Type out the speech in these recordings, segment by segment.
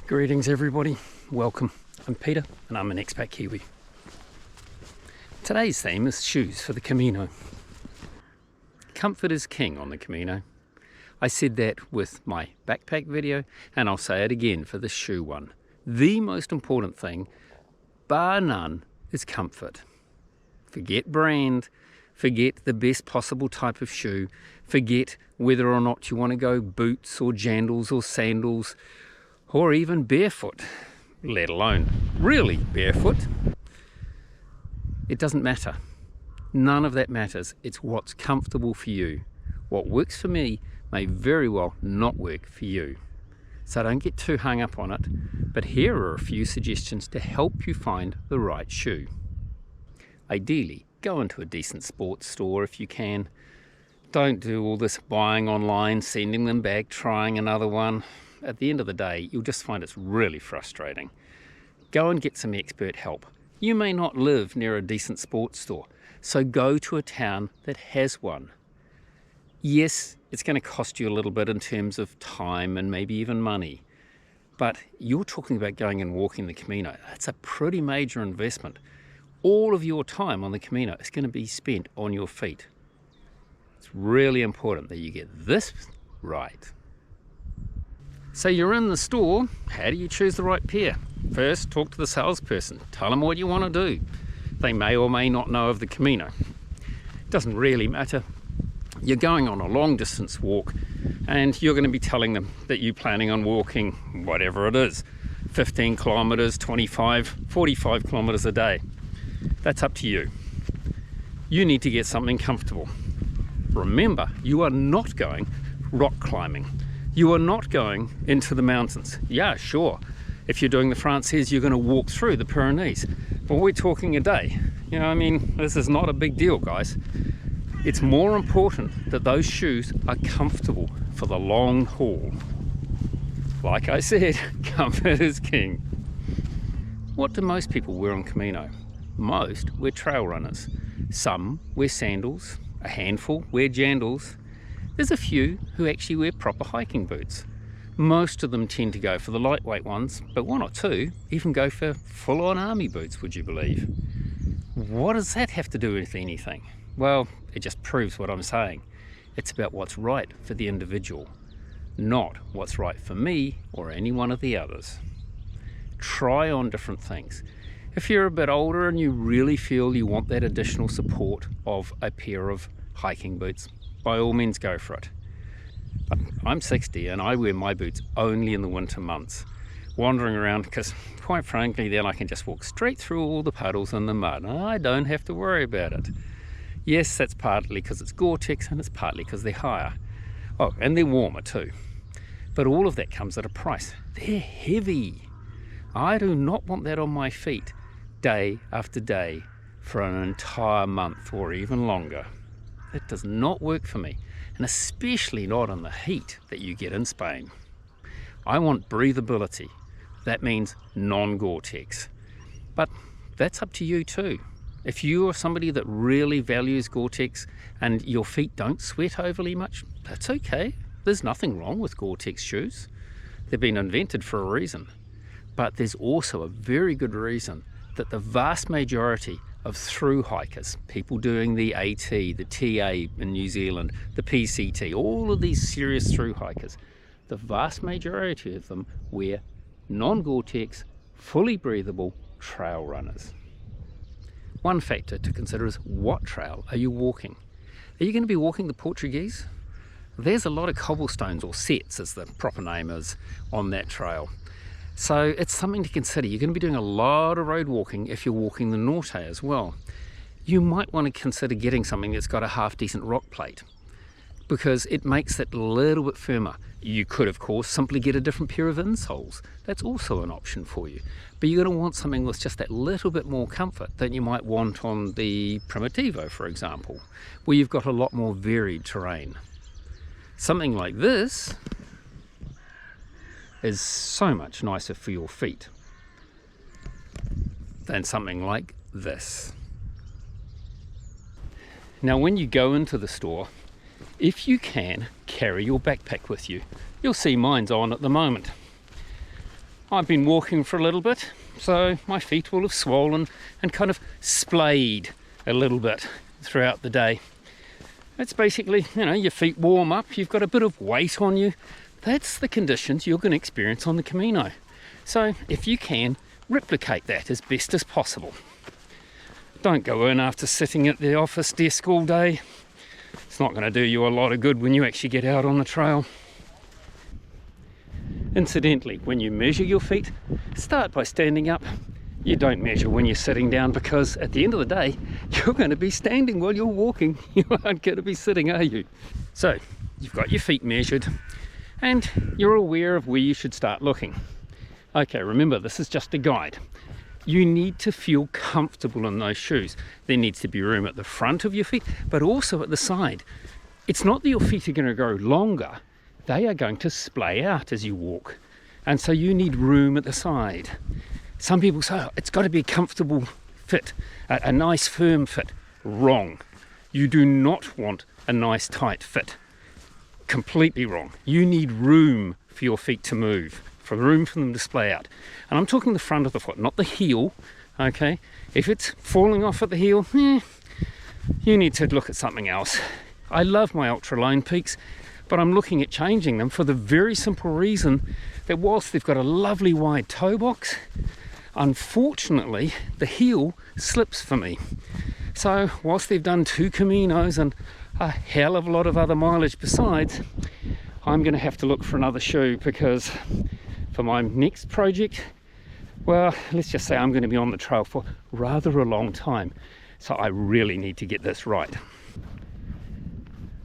Greetings everybody, welcome. I'm Peter and I'm an expat Kiwi. Today's theme is shoes for the Camino. Comfort is king on the Camino. I said that with my backpack video and I'll say it again for the shoe one. The most important thing, bar none, is comfort. Forget brand, forget the best possible type of shoe, forget whether or not you want to go boots or jandals or sandals, or even barefoot, let alone really barefoot. It doesn't matter. None of that matters. It's what's comfortable for you. What works for me may very well not work for you. So don't get too hung up on it, but here are a few suggestions to help you find the right shoe. Ideally, go into a decent sports store if you can. Don't do all this buying online, sending them back, trying another one. At the end of the day, you'll just find it's really frustrating. Go and get some expert help. You may not live near a decent sports store, so go to a town that has one. Yes, it's going to cost you a little bit in terms of time and maybe even money, but you're talking about going and walking the Camino. That's a pretty major investment. All of your time on the Camino is going to be spent on your feet. It's really important that you get this right. So you're in the store, how do you choose the right pair? First, talk to the salesperson, tell them what you want to do. They may or may not know of the Camino. It doesn't really matter. You're going on a long distance walk and you're going to be telling them that you're planning on walking whatever it is, 15 kilometers, 25, 45 kilometers a day. That's up to you. You need to get something comfortable. Remember, you are not going rock climbing. You are not going into the mountains. Yeah, sure. If you're doing the Francaise, you're going to walk through the Pyrenees. But we're talking a day. You know, I mean, this is not a big deal, guys. It's more important that those shoes are comfortable for the long haul. Like I said, comfort is king. What do most people wear on Camino? Most wear trail runners. Some wear sandals. A handful wear jandals. There's a few who actually wear proper hiking boots. Most of them tend to go for the lightweight ones, but one or two even go for full-on army boots, would you believe? What does that have to do with anything? Well, it just proves what I'm saying. It's about what's right for the individual, not what's right for me or any one of the others. Try on different things. If you're a bit older and you really feel you want that additional support of a pair of hiking boots, by all means go for it. But I'm 60 and I wear my boots only in the winter months, wandering around because quite frankly then I can just walk straight through all the puddles and the mud. I don't have to worry about it. Yes, that's partly because it's Gore-Tex and it's partly because they're higher. Oh, and they're warmer too. But all of that comes at a price. They're heavy. I do not want that on my feet day after day for an entire month or even longer. It does not work for me, and especially not in the heat that you get in Spain. I want breathability. That means non-Gore-Tex. But that's up to you too. If you are somebody that really values Gore-Tex and your feet don't sweat overly much, that's okay. There's nothing wrong with Gore-Tex shoes. They've been invented for a reason. But there's also a very good reason that the vast majority of through hikers, people doing the AT, the TA in New Zealand, the PCT, all of these serious through hikers, the vast majority of them wear non-Gore-Tex, fully breathable trail runners. One factor to consider is what trail are you walking? Are you going to be walking the Portuguese? There's a lot of cobblestones, or sets as the proper name is, on that trail. So it's something to consider. You're going to be doing a lot of road walking if you're walking the Norte as well. You might want to consider getting something that's got a half decent rock plate because it makes it a little bit firmer. You could, of course, simply get a different pair of insoles. That's also an option for you. But you're going to want something with just that little bit more comfort than you might want on the Primitivo, for example, where you've got a lot more varied terrain. Something like this is so much nicer for your feet than something like this. Now when you go into the store, if you can, carry your backpack with you. You'll see mine's on at the moment. I've been walking for a little bit, so my feet will have swollen and kind of splayed a little bit throughout the day. It's basically, you know, your feet warm up, you've got a bit of weight on you. That's the conditions you're going to experience on the Camino. So if you can, replicate that as best as possible. Don't go in after sitting at the office desk all day. It's not going to do you a lot of good when you actually get out on the trail. Incidentally, when you measure your feet, start by standing up. You don't measure when you're sitting down, because at the end of the day, you're going to be standing while you're walking. You aren't going to be sitting, are you? So, you've got your feet measured and you're aware of where you should start looking. Okay, remember, this is just a guide. You need to feel comfortable in those shoes. There needs to be room at the front of your feet, but also at the side. It's not that your feet are going to grow longer, they are going to splay out as you walk. And so you need room at the side. Some people say, oh, it's got to be a comfortable fit, a nice firm fit. Wrong. You do not want a nice tight fit. Completely wrong. You need room for your feet to move, for room for them to splay out. And I'm talking the front of the foot, not the heel, okay? If it's falling off at the heel, you need to look at something else. I love my ultra-line peaks, but I'm looking at changing them for the very simple reason that whilst they've got a lovely wide toe box, unfortunately, the heel slips for me. So whilst they've done 2 Caminos and a hell of a lot of other mileage besides, I'm going to have to look for another shoe, because for my next project, well, let's just say I'm going to be on the trail for rather a long time. So I really need to get this right.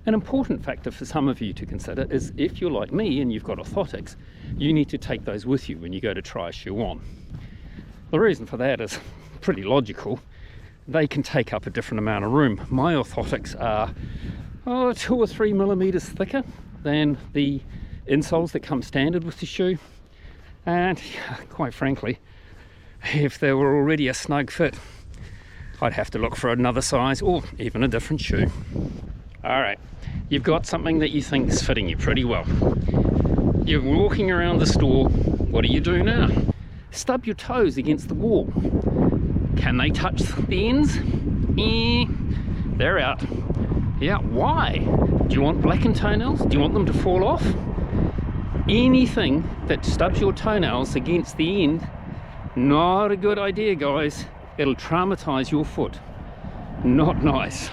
An important factor for some of you to consider is, if you're like me and you've got orthotics, you need to take those with you when you go to try a shoe on. The reason for that is pretty logical. They can take up a different amount of room. My orthotics are 2 or 3 millimeters thicker than the insoles that come standard with the shoe. And quite frankly, if they were already a snug fit, I'd have to look for another size or even a different shoe. All right, you've got something that you think is fitting you pretty well. You're walking around the store. What do you do now? Stub your toes against the wall. Can they touch the ends? They're out. Yeah, why? Do you want blackened toenails? Do you want them to fall off? Anything that stubs your toenails against the end, not a good idea, guys. It'll traumatize your foot. Not nice.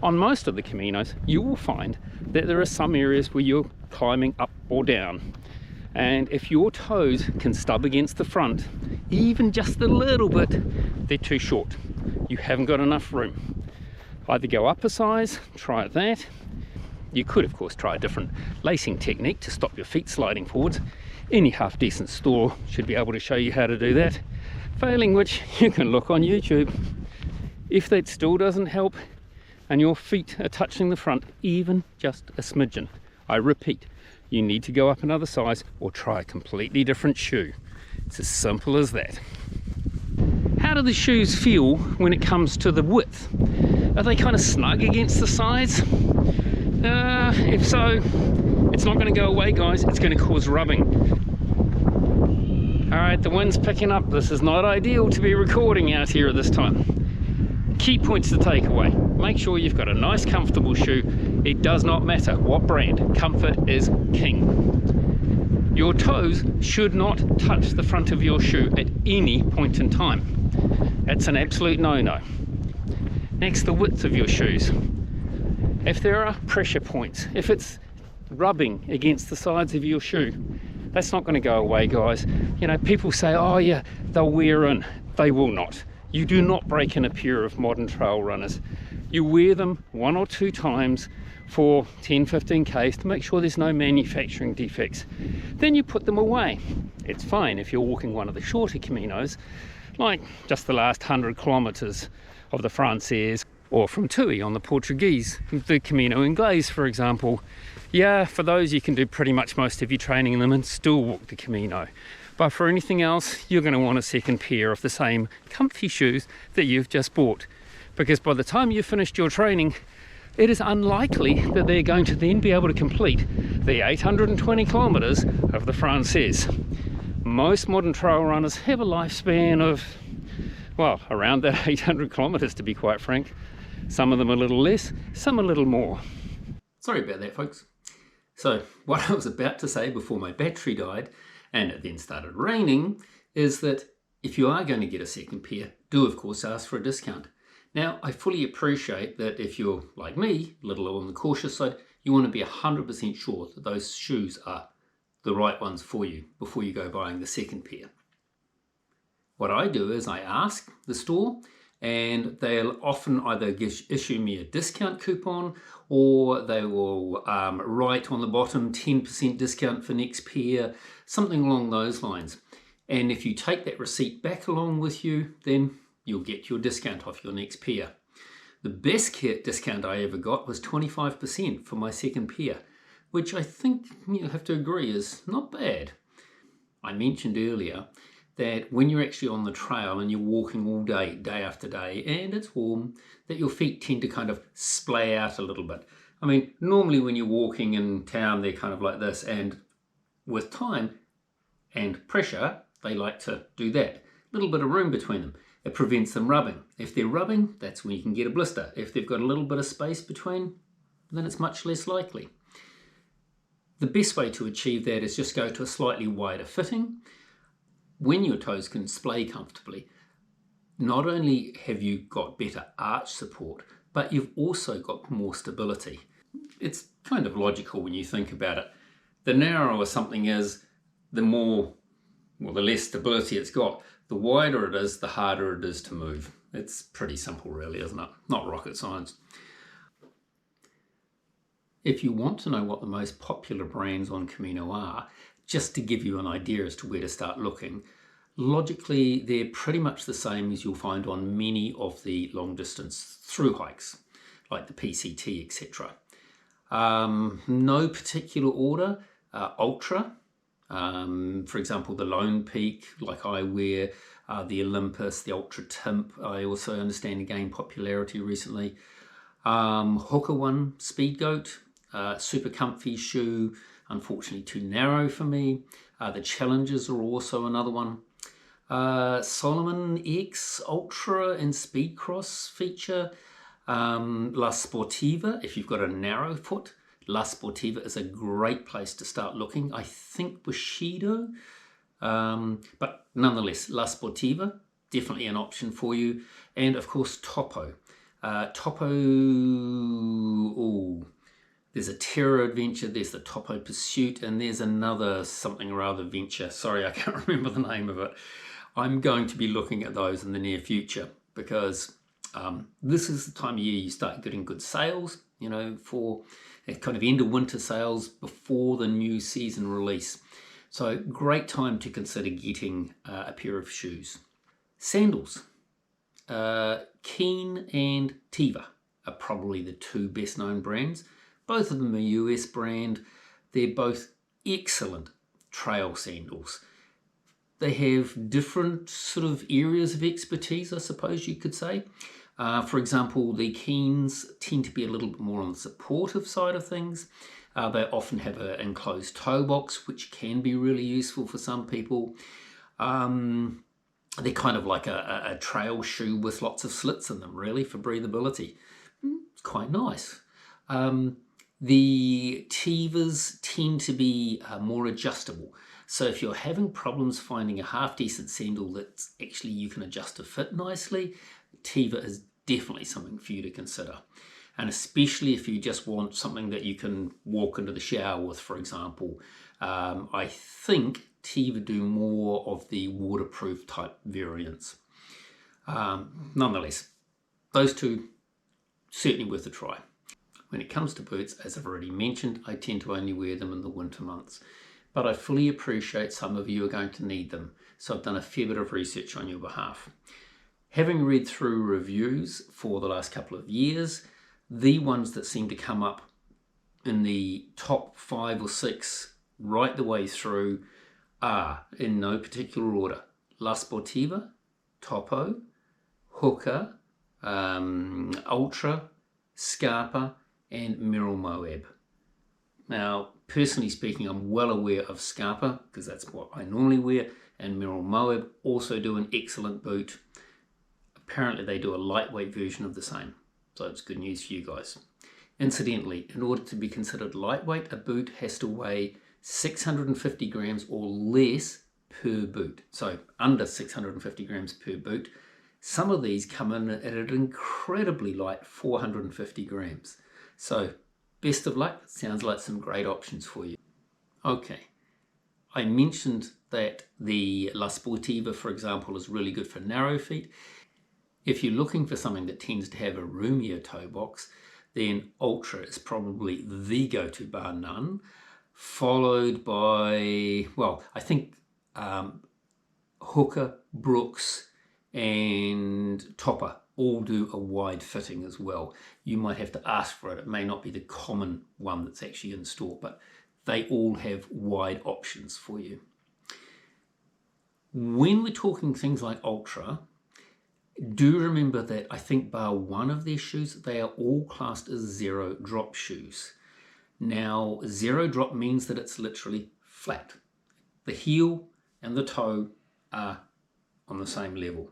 On most of the Caminos, you will find that there are some areas where you're climbing up or down. And if your toes can stub against the front, even just a little bit, they're too short. You haven't got enough room. Either go up a size, try that. You could, of course, try a different lacing technique to stop your feet sliding forwards. Any half-decent store should be able to show you how to do that. Failing which, you can look on YouTube. If that still doesn't help, and your feet are touching the front, even just a smidgen, I repeat, you need to go up another size or try a completely different shoe. It's as simple as that. How do the shoes feel when it comes to the width? Are they kind of snug against the sides? If so, it's not going to go away, guys. It's going to cause rubbing. All right, the wind's picking up. This is not ideal to be recording out here at this time. Key points to take away. Make sure you've got a nice, comfortable shoe. It does not matter what brand. Comfort is king. Your toes should not touch the front of your shoe at any point in time. That's an absolute no-no. Next, the width of your shoes. If there are pressure points, if it's rubbing against the sides of your shoe, that's not going to go away, guys. You know, people say, oh yeah, they'll wear in. They will not. You do not break in a pair of modern trail runners. You wear them 1 or 2 times for 10-15 Ks to make sure there's no manufacturing defects. Then you put them away. It's fine if you're walking one of the shorter Caminos, like just the last 100 kilometers of the Francaise, or from Tui on the Portuguese, the Camino Inglés, for example. Yeah, for those you can do pretty much most of your training in them and still walk the Camino. But for anything else, you're going to want a second pair of the same comfy shoes that you've just bought. Because by the time you've finished your training, it is unlikely that they're going to then be able to complete the 820 kilometers of the Francaise. Most modern trail runners have a lifespan of, well, around that 800 kilometers to be quite frank. Some of them a little less, some a little more. Sorry about that, folks. So what I was about to say before my battery died and it then started raining is that if you are going to get a second pair, do of course ask for a discount. Now, I fully appreciate that if you're like me, a little on the cautious side, you want to be 100% sure that those shoes are the right ones for you before you go buying the second pair. What I do is I ask the store, and they'll often either issue me a discount coupon, or they will write on the bottom 10% discount for next pair, something along those lines. And if you take that receipt back along with you, then you'll get your discount off your next pair. The best discount I ever got was 25% for my second pair, which I think you'll have to agree is not bad. I mentioned earlier that when you're actually on the trail and you're walking all day, day after day, and it's warm, that your feet tend to kind of splay out a little bit. I mean, normally when you're walking in town, they're kind of like this, and with time and pressure, they like to do that. A little bit of room between them. It prevents them rubbing. If they're rubbing, that's when you can get a blister. If they've got a little bit of space between, then it's much less likely. The best way to achieve that is just go to a slightly wider fitting. When your toes can splay comfortably, not only have you got better arch support, but you've also got more stability. It's kind of logical when you think about it. The narrower something is, the less stability it's got. The wider it is, the harder it is to move. It's pretty simple really, isn't it? Not rocket science. If you want to know what the most popular brands on Camino are, just to give you an idea as to where to start looking, logically they're pretty much the same as you'll find on many of the long distance through hikes, like the PCT, etc. No particular order. Ultra, for example, the Lone Peak, like I wear, the Olympus, the Ultra Timp, I also understand to gain popularity recently. Hooker one, Speed Goat, super comfy shoe, unfortunately too narrow for me. The Challengers are also another one. Solomon X Ultra and Speed Cross feature. La Sportiva, if you've got a narrow foot, La Sportiva is a great place to start looking. I think Bushido, but nonetheless, La Sportiva, definitely an option for you. And of course, Topo. There's a Terror Adventure, there's the Topo Pursuit, and there's another something or other venture. Sorry, I can't remember the name of it. I'm going to be looking at those in the near future because this is the time of year you start getting good sales, you know, for kind of end of winter sales before the new season release. So great time to consider getting a pair of shoes. Sandals. Keen and Teva are probably the two best known brands. Both of them are US brand. They're both excellent trail sandals. They have different sort of areas of expertise, I suppose you could say. For example, the Keens tend to be a little bit more on the supportive side of things. They often have an enclosed toe box, which can be really useful for some people. They're kind of like a trail shoe with lots of slits in them, really, for breathability. It's quite nice. The Tevas tend to be more adjustable. So if you're having problems finding a half-decent sandal that actually you can adjust to fit nicely, Teva is definitely something for you to consider. And especially if you just want something that you can walk into the shower with, for example. I think Teva do more of the waterproof type variants. Nonetheless, those two certainly worth a try. When it comes to boots, as I've already mentioned, I tend to only wear them in the winter months. But I fully appreciate some of you are going to need them, so I've done a fair bit of research on your behalf. Having read through reviews for the last couple of years, the ones that seem to come up in the top 5 or 6 right the way through are, in no particular order, La Sportiva, Topo, Hooker, Ultra, Scarpa, and Merrell Moab. Now, personally speaking, I'm well aware of Scarpa, because that's what I normally wear, and Merrell Moab also do an excellent boot. Apparently they do a lightweight version of the same, so it's good news for you guys. Incidentally, in order to be considered lightweight, a boot has to weigh 650 grams or less per boot. So under 650 grams per boot. Some of these come in at an incredibly light 450 grams. So best of luck. Sounds like some great options for you. Okay, I mentioned that the La Sportiva, for example, is really good for narrow feet. If you're looking for something that tends to have a roomier toe box, then Ultra is probably the go-to bar none, followed by, well, I think Hooker, Brooks, and Topper all do a wide fitting as well. You might have to ask for it. It may not be the common one that's actually in store, but they all have wide options for you. When we're talking things like Ultra, do remember that I think bar one of their shoes, they are all classed as zero drop shoes. Now, zero drop means that it's literally flat. The heel and the toe are on the same level.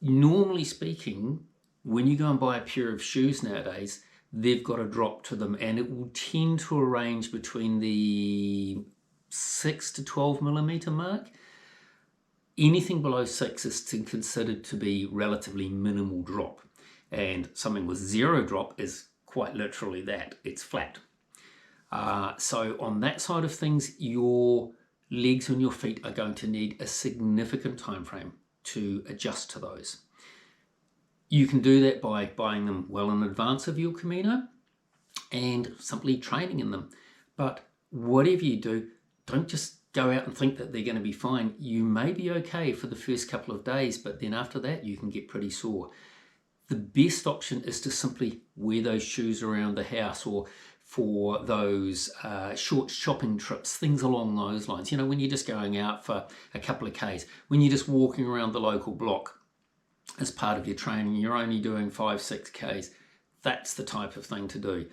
Normally speaking, when you go and buy a pair of shoes nowadays, they've got a drop to them, and it will tend to range between the 6 to 12 millimeter mark. Anything below 6 is considered to be relatively minimal drop, and something with zero drop is quite literally that. It's flat. So on that side of things, your legs and your feet are going to need a significant time frame to adjust to those. You can do that by buying them well in advance of your Camino and simply training in them. But whatever you do, don't just go out and think that they're going to be fine. You may be okay for the first couple of days, but then after that you can get pretty sore. The best option is to simply wear those shoes around the house, or for those short shopping trips, things along those lines. You know, when you're just going out for a couple of Ks, when you're just walking around the local block as part of your training, you're only doing 5-6 Ks, that's the type of thing to do.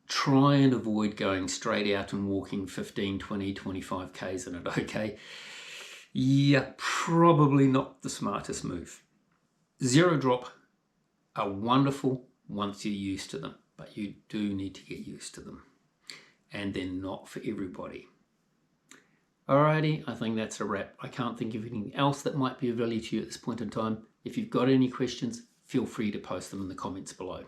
Try and avoid going straight out and walking 15, 20, 25 Ks in it, okay? Yeah, probably not the smartest move. Zero drop are wonderful once you're used to them, but you do need to get used to them, and they're not for everybody. Alrighty, I think that's a wrap. I can't think of anything else that might be of value to you at this point in time. If you've got any questions, feel free to post them in the comments below.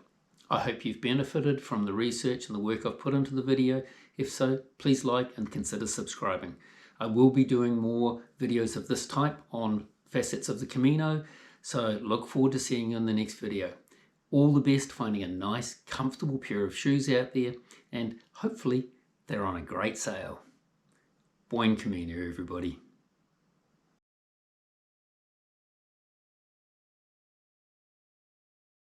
I hope you've benefited from the research and the work I've put into the video. If so, please like and consider subscribing. I will be doing more videos of this type on facets of the Camino, so look forward to seeing you in the next video. All the best finding a nice, comfortable pair of shoes out there, and hopefully they're on a great sale. Buen Camino, everybody.